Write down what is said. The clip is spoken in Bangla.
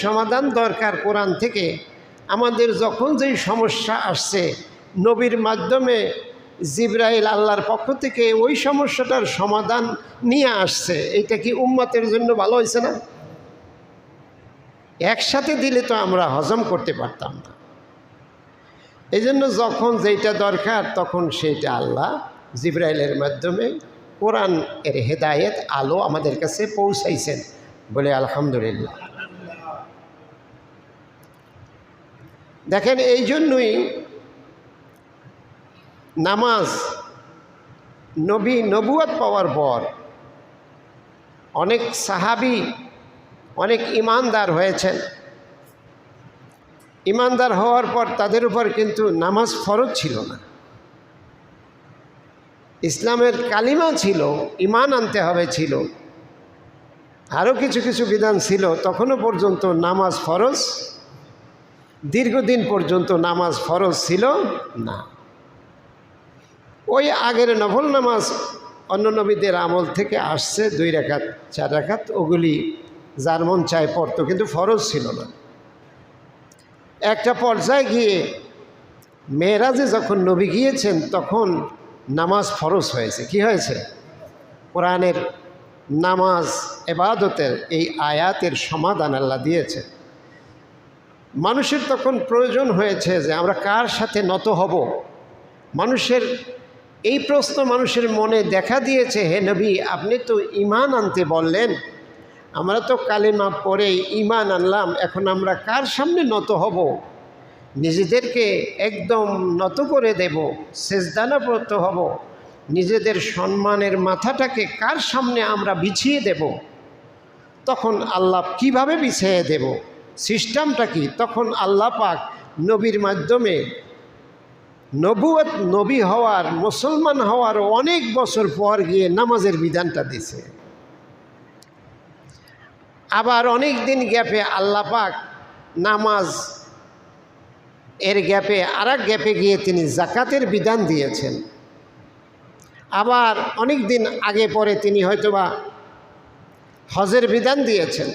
সমাধান দরকার কোরআন থেকে। আমাদের যখন যেই সমস্যা আসছে নবীর মাধ্যমে জিবরাইল আল্লাহর পক্ষ থেকে ওই সমস্যাটার সমাধান নিয়ে আসছে। এটা কি উম্মতের জন্য ভালো হয়েছে না? একসাথে দিলে তো আমরা হজম করতে পারতাম না। এই জন্য যখন যেটা দরকার তখন সেইটা আল্লাহ জিবরাইলের মাধ্যমে কোরআন এর হেদায়েত আলো আমাদের কাছে পৌঁছাইছেন, বলে আলহামদুলিল্লাহ। দেখেন, এই জন্যই নামাজ নবুয়ত পাওয়ার পর অনেক সাহাবী অনেক ইমানদার হয়েছেন। ইমানদার হওয়ার পর তাদের উপর কিন্তু নামাজ ফরজ ছিল না। ইসলামের কালিমা ছিল, ইমান আনতে হবে ছিল, আরও কিছু কিছু বিধান ছিল। তখনও পর্যন্ত নামাজ ফরজ, দীর্ঘদিন পর্যন্ত নামাজ ফরজ ছিল না। ওই আগের নফল নামাজ অন্য নবীদের আমল থেকে আসছে, 2 রাকাত 4 রাকাত, ওগুলি যার মন চায় পড়তো, কিন্তু ফরজ ছিল না। একটা পর্যায়ে গিয়ে মেরাজে যখন নবী গিয়েছেন তখন নামাজ ফরজ হয়েছে। কি হয়েছে? কোরআনের নামাজ ইবাদতের এই আয়াতের সমাধান আল্লাহ দিয়েছে। মানুষের তখন প্রয়োজন হয়েছে যে আমরা কার সাথে নত হব। মানুষের এই প্রশ্ন মানুষের মনে দেখা দিয়েছে, হে নবী, আপনি তো ঈমান আনতে বললেন, আমরা তো কালিমা পড়ে ঈমান আনলাম, এখন আমরা কার সামনে নত হব? নিজেদেরকে একদম নত করে দেব, সেজদানত হব, নিজেদের সম্মানের মাথাটাকে কার সামনে আমরা বিছিয়ে দেব? তখন আল্লাহ কিভাবে বিছিয়ে দেব, সিস্টেমটা কি? তখন আল্লাহ পাক নবীর মাধ্যমে নবুয়ত, নবী হওয়ার, মুসলমান হওয়ার অনেক বছর পর গিয়ে নামাজের বিধানটা দিছে। আবার অনেক দিন গ্যাপে আল্লাহ পাক নামাজ এর গ্যাপে আরেক গ্যাপে গিয়ে তিনি জাকাতের বিধান দিয়েছেন। আবার অনেক দিন আগে পরে তিনি হয়তোবা হজের বিধান দিয়েছেন।